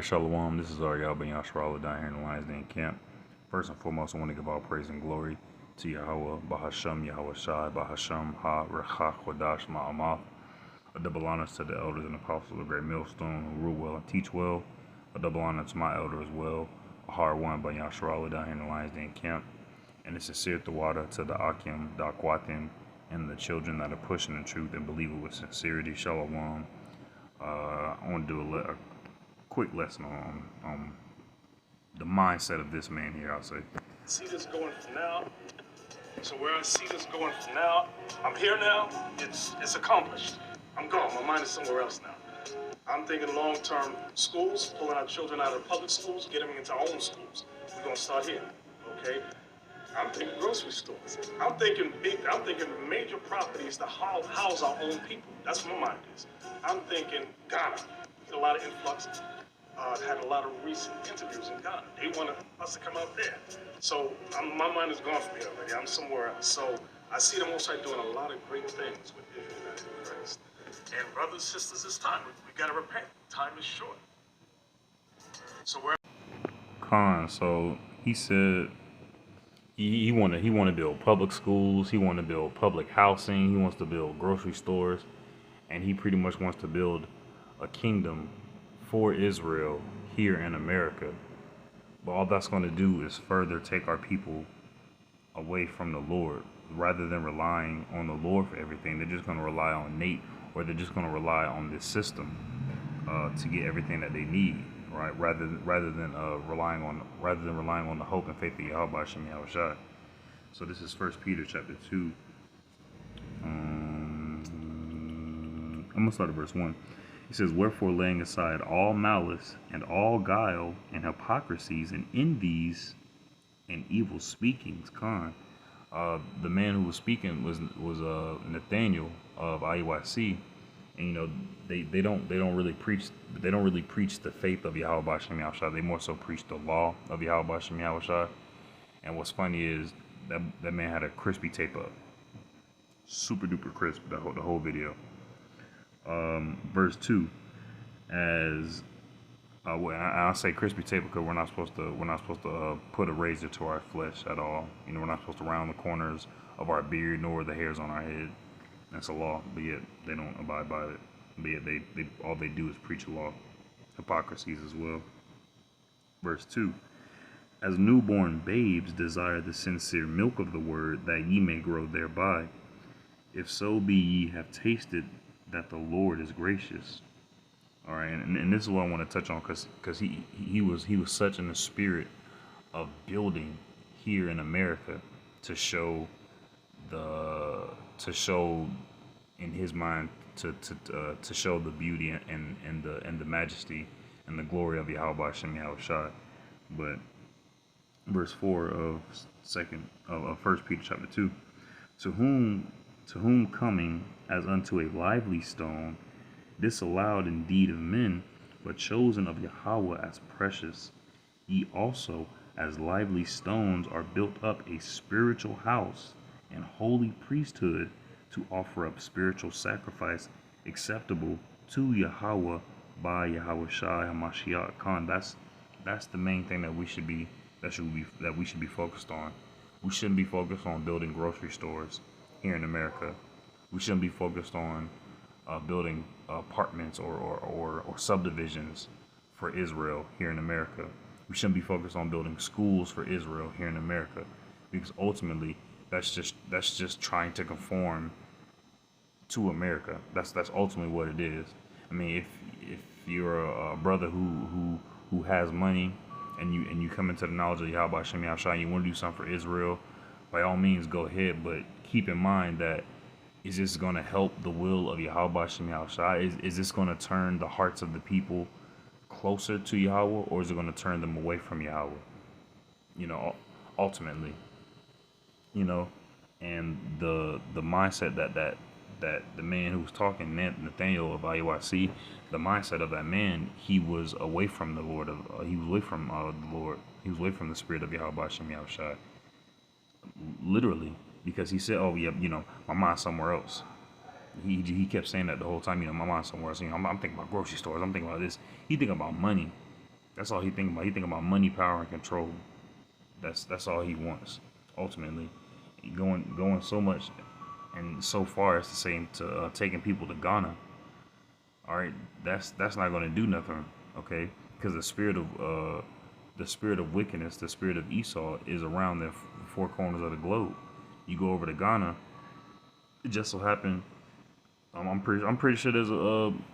Alright, Shalom. This is Ariel Ben Yasharallah down here in the Lions Den camp. First and foremost, I want to give all praise and glory to Yahweh, Bahasham, Yahweh Shai, Bahasham, Ha, Rechach, Wadash, Ma'amath. A double honor to the elders and apostles of the great millstone who rule well and teach well. A double honor to my elder as well. A hard one by Yasharallah down here in the Lions Den camp. And a sincere Tawada to the Akim, the Akwatim, and the children that are pushing the truth and believe it with sincerity. Shalom. I want to do a quick lesson on the mindset of this man here, I'll say. See this going from now. So where I see this going from now, I'm here now, it's accomplished. I'm gone, my mind is somewhere else now. I'm thinking long-term schools, pulling our children out of public schools, getting them into our own schools. We're gonna start here, okay? I'm thinking grocery stores. I'm thinking major properties to house our own people. That's what my mind is. I'm thinking Ghana, get a lot of influx. Had a lot of recent interviews in Ghana. They want us to come out there. So my mind is gone from here already. I'm somewhere else. So I see the Most High doing a lot of great things with Israel and Christ. And brothers and sisters, it's time. We got to repent. Time is short. So So he said he want to build public schools. He want to build public housing. He wants to build grocery stores, and he pretty much wants to build a kingdom for Israel here in America. But all that's going to do is further take our people away from the Lord. Rather than relying on the Lord for everything, they're just going to rely on Nate, or they're just going to rely on this system to get everything that they need, right? Rather than relying on the hope and faith of Yahweh Shem Yahushua. So this is 1 Peter chapter 2. I'm gonna start at verse 1. He says, "Wherefore, laying aside all malice and all guile and hypocrisies and envies and evil speakings." The man who was speaking was Nathaniel of IUIC, and they don't really preach the faith of Yahweh Shem Yahushua. They more so preach the law of Yahweh Shem Yahushua. And what's funny is that man had a crispy tape up, super duper crisp, the whole video. Verse 2, as I'll say crispy tape because we're not supposed to put a razor to our flesh at all. We're not supposed to round the corners of our beard nor the hairs on our head. That's a law, but yet they don't abide by it. But yet they all they do is preach a law. Hypocrisies as well. Verse 2, as newborn babes desire the sincere milk of the word, that ye may grow thereby. If so be ye have tasted that the Lord is gracious. All right, and this is what I want to touch on, because he was such in the spirit of building here in America to show in his mind to show the beauty and the majesty and the glory of Yahweh Shem Yahushua. But verse 4 of 1 Peter chapter 2, to whom coming as unto a lively stone, disallowed indeed of men, but chosen of Yahweh as precious, ye also as lively stones are built up a spiritual house and holy priesthood, to offer up spiritual sacrifice acceptable to Yahweh by Yahweh Shai HaMashiach Khan. That's the main thing that we should be focused on. We shouldn't be focused on building grocery stores here in America. We shouldn't be focused on building apartments or subdivisions for Israel here in America. We shouldn't be focused on building schools for Israel here in America, because ultimately that's just trying to conform to America. That's ultimately what it is. I mean, if you're a brother who has money and you come into the knowledge of Yahweh Shem Yahushua and you want to do something for Israel, by all means go ahead, but keep in mind that, is this going to help the will of Yahweh Shem Yahushua? Is this going to turn the hearts of the people closer to Yahweh, or is it going to turn them away from Yahweh? Ultimately, and the mindset that the man who was talking, Nathaniel of IUIC, the mindset of that man, he was away from the Lord he was away from the Lord. He was away from the spirit of Yahweh Shem Yahushua. Literally. Because he said, "Oh yeah, my mind's somewhere else." He kept saying that the whole time. My mind's somewhere else. I'm thinking about grocery stores. I'm thinking about this. He thinking about money. That's all he think about. He think about money, power, and control. That's all he wants. Ultimately, going so much and so far as to say to taking people to Ghana. All right, that's not going to do nothing. Okay, because the spirit of wickedness, the spirit of Esau, is around the four corners of the globe. You go over to Ghana, it just so happened. I'm pretty sure there's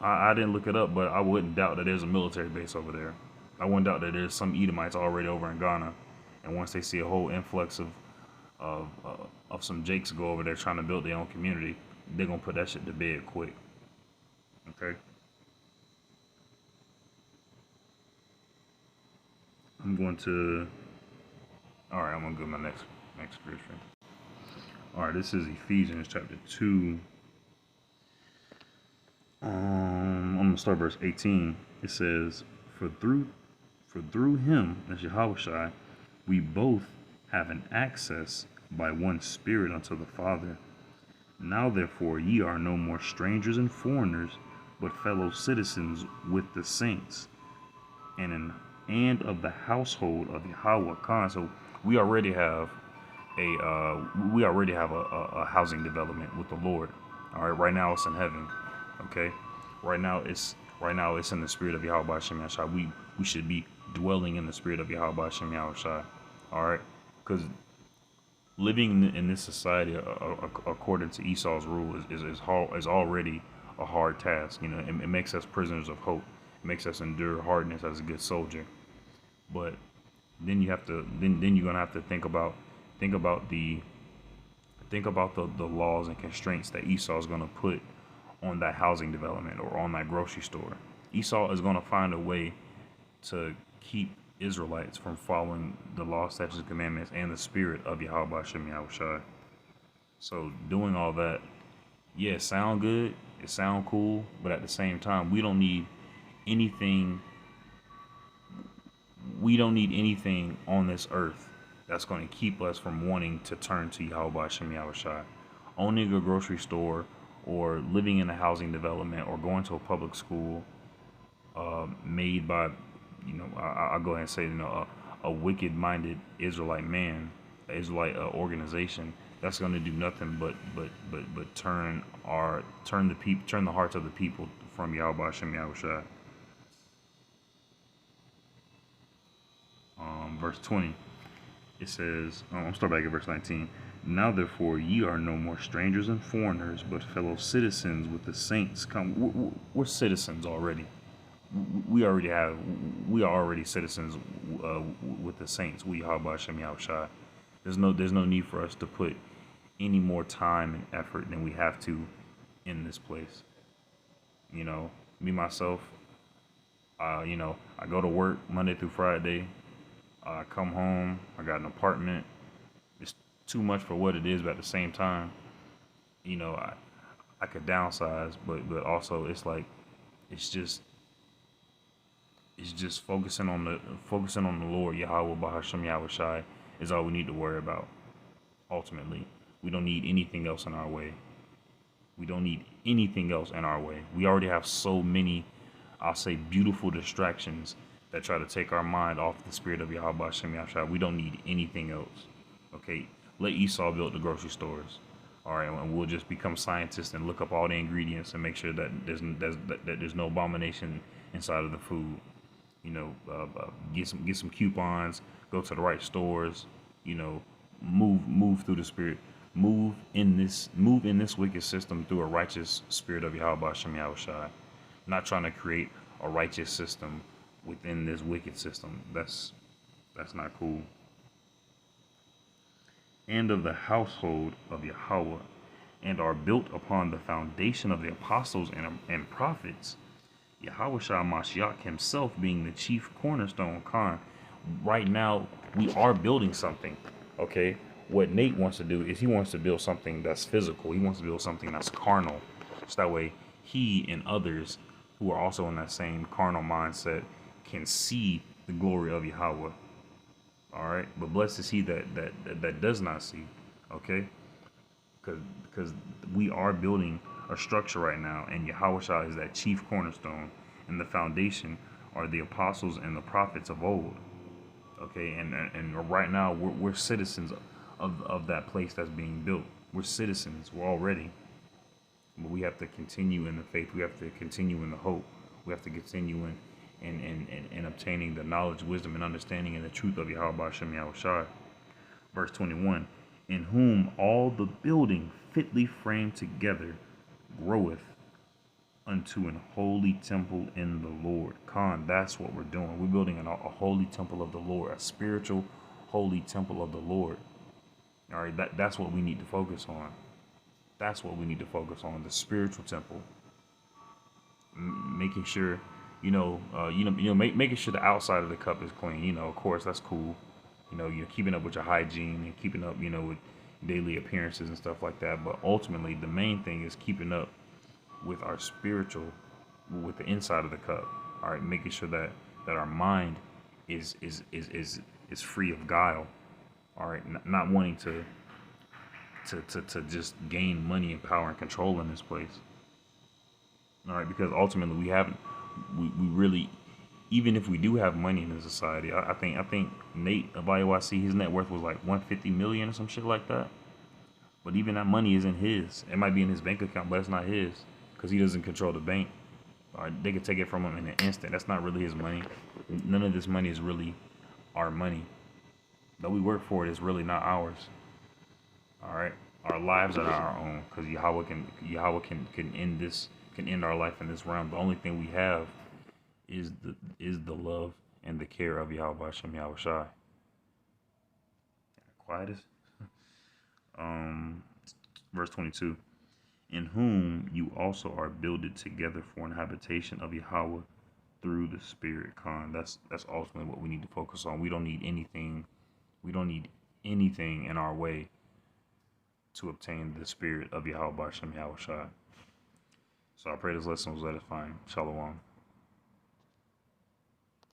I didn't look it up, but I wouldn't doubt that there's a military base over there. I wouldn't doubt that there's some Edomites already over in Ghana, and once they see a whole influx of of some Jakes go over there trying to build their own community, they're gonna put that shit to bed quick. Okay, I'm going to. All right, I'm gonna go to my next scripture. All right, this is Ephesians chapter 2. I'm gonna start verse 18. It says, For through him, that's Yahushua, we both have an access by one Spirit unto the Father. Now therefore ye are no more strangers and foreigners, but fellow citizens with the saints, and of the household of Yahweh Khan. So we already have a housing development with the Lord. All right, right now it's in heaven. Okay, right now it's in the spirit of Yahweh Hashem Yahshua. We should be dwelling in the spirit of Yahweh Hashem Yahshua. All right, because living in this society according to Esau's rule is already a hard task. You know, it makes us prisoners of hope. It makes us endure hardness as a good soldier. But then you have to then you're gonna have to think about the laws and constraints that Esau is gonna put on that housing development or on that grocery store. Esau is gonna find a way to keep Israelites from following the law, statutes, and commandments and the spirit of Yahweh Hashem Yahushua. So doing all that, yeah, it sound good, it sound cool, but at the same time, we don't need anything. We don't need anything on this earth that's going to keep us from wanting to turn to Yahweh Hashem Yahushua. Owning a grocery store, or living in a housing development, or going to a public school made by, I'll go ahead and say, a wicked-minded Israelite man, an Israelite organization, that's going to do nothing but turn the hearts of the people from Yahweh Hashem Yahushua. Verse 20, it says, I'll start back at verse 19. Now therefore ye are no more strangers and foreigners, but fellow citizens with the saints. We're citizens already. We are already citizens with the saints. We Yahweh Hashem Yahushua. There's no need for us to put any more time and effort than we have to in this place. Me myself, I go to work Monday through Friday. I come home. I got an apartment. It's too much for what it is, but at the same time, I could downsize, but also it's like it's just focusing on the Lord Yahweh Bahashem Yahushai is all we need to worry about. Ultimately, we don't need anything else in our way. We don't need anything else in our way. We already have so many, I'll say, beautiful distractions that try to take our mind off the spirit of Yahweh Hashem Yahushua. We don't need anything else. Okay, let Esau build the grocery stores. All right, and we'll just become scientists and look up all the ingredients and make sure that there's no abomination inside of the food. Get some coupons. Go to the right stores. Move through the spirit. Move in this wicked system through a righteous spirit of Yahweh Hashem Yahushua. Not trying to create a righteous system within this wicked system. That's not cool. And of the household of Yahweh, and are built upon the foundation of the apostles and prophets, Yahweh Shah Mashiach himself being the chief cornerstone. Right now, we are building something. Okay, what Nate wants to do is he wants to build something that's physical. He wants to build something that's carnal. So that way, he and others who are also in that same carnal mindset can see the glory of Yahweh. All right, but blessed is he that does not see. Okay, because we are building a structure right now, and Yahweh Shah is that chief cornerstone and the foundation are the apostles and the prophets of old. Okay, and right now we're citizens of that place that's being built. We're citizens. We're already. But we have to continue in the faith. We have to continue in the hope. We have to continue in obtaining the knowledge, wisdom, and understanding and the truth of Yahweh Hashem Yahushua. Verse 21, in whom all the building fitly framed together groweth unto an holy temple in the Lord. That's what we're doing. We're building a holy temple of the Lord, a spiritual holy temple of the Lord. All right, that's what we need to focus on. That's what we need to focus on, the spiritual temple. Making sure, making sure the outside of the cup is clean. Of course, that's cool. You're keeping up with your hygiene and keeping up, with daily appearances and stuff like that. But ultimately, the main thing is keeping up with our spiritual, with the inside of the cup. All right, making sure that our mind is free of guile. All right, not wanting to just gain money and power and control in this place. All right, because ultimately we really, even if we do have money in the society, I think Nate of IOIC, his net worth was like 150 million or some shit like that. But even that money isn't his. It might be in his bank account, but it's not his because he doesn't control the bank. All right, they could take it from him in an instant. That's not really his money. None of this money is really our money. Though we work for it, it's really not ours. All right, our lives are not our own because Yahweh can end our life in this realm. The only thing we have is the love and the care of Yahweh Hashem Yahushai. Quietest. Verse 22. In whom you also are builded together for an habitation of Yahweh through the Spirit. That's ultimately what we need to focus on. We don't need anything. We don't need anything in our way to obtain the Spirit of Yahweh Hashem Yahushai. So I pray this lesson was edifying. Shalom.